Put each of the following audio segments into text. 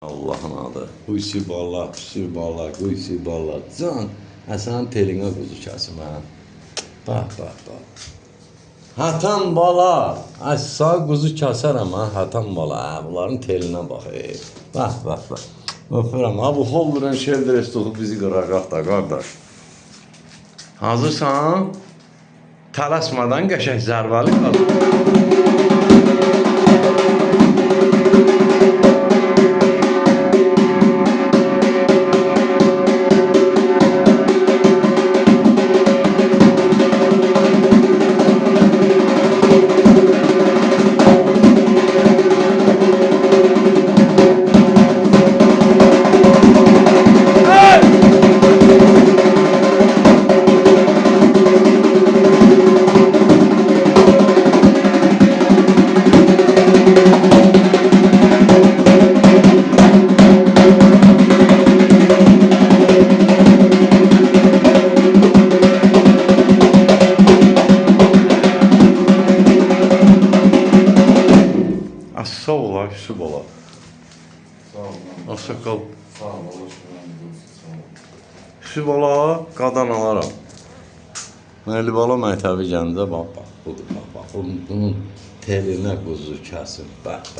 Allahın adı. Huysi balla, püsü balla, quysi balla. Can, sənin telinə quzu kəsim, hə? Bax. Hatan bala. Ay, sağ quzu kəsərəm, hə? Hatan bala, hə? Bunların telinə bax, Bax. Öpürəm, ha? Bu Holden Sheldres tutup bizi qıracaq da, qardaş. Hazırsan? Tələsmədən qəşək zərbəli qalır. Sağ ol, Hüsü bala. Sağ ol. Asakal. Sağ ol, Allah şükür. Hüsü bala, qadan alaram. Məli bala məktəbi gəndə, bax, budur, bax. Bunun telinə quzu kəsin, bax.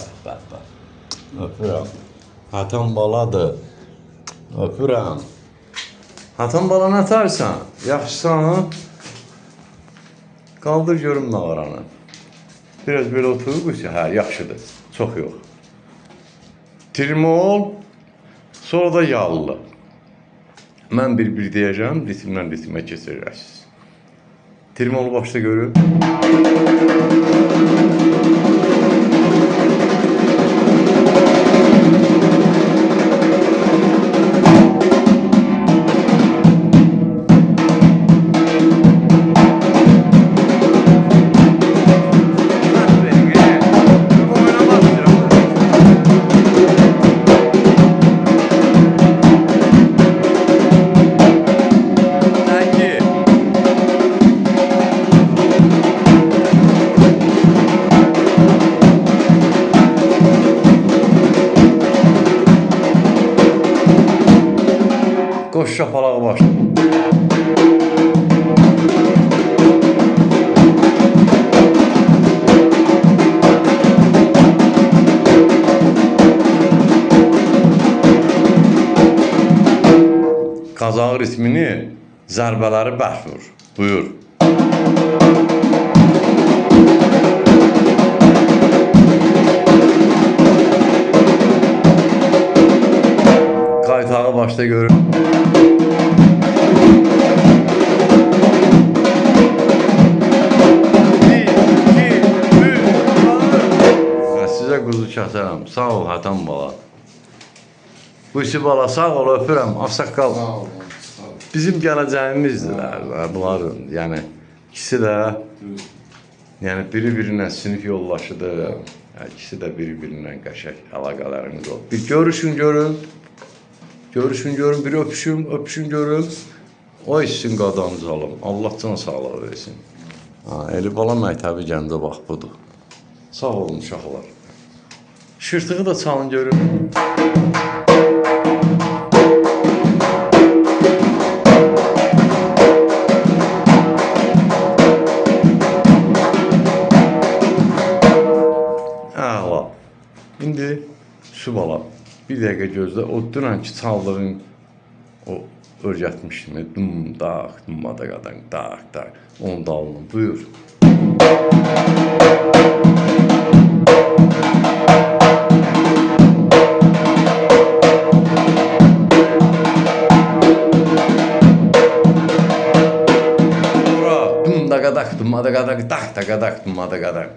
Öpürəm. Hatan baladır. Öpürəm. Hatan bala nə tərsən? Yaxşısan? Qaldır görüm nağaranı. Biraz belə oturur, hə, yaxşıdır. Çox yox. Trimol, sonra da yağlı. Mən bir deyəcəm, ritmdən ritmə keçirərsiniz. Trimolu başda görün. Qoş şapalağı başla. Qazaq ritmini, zərbələri bəh vur. Buyur. Qaytağı başda görün. Sizə quzu kəsərəm. Sağ ol, Hatan bala. Quysi bala, sağ ol, öpürəm. Afsaqqal. Sağ ol. Bizim gələcəyimizdirlər. Bunlar, yəni, ikisi də, yəni, biri-birinə sinif yollaşıdır. İkisi də biri-birinə qəşək əlaqələrimiz olur. Bir görüşün görün. Bir öpüşün görün. O işsin qadancalım. Allah can sağlığı versin. Eli bala məktəbi gəndə bax, budur. Sağ olun, uşaqlar. Şırtığı da çalın görün. Əla. İndi su bala. Bir dəqiqə gözlə. O dünənki çaldığın o örgətmişdin. Dummadaqadan, daq. Onun dalını. Buyur. Dummadaqadak.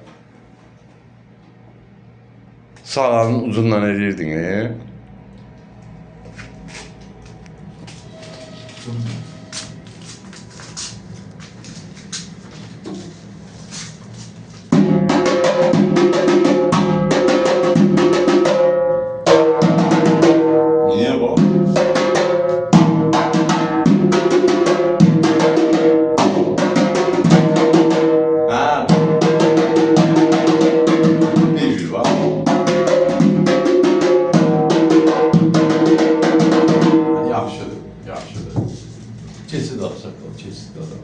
Sağlarının ucundan eləyirdin, Niye bu? Yaxşıdır. Keçid ağsaqqal, keçid adam.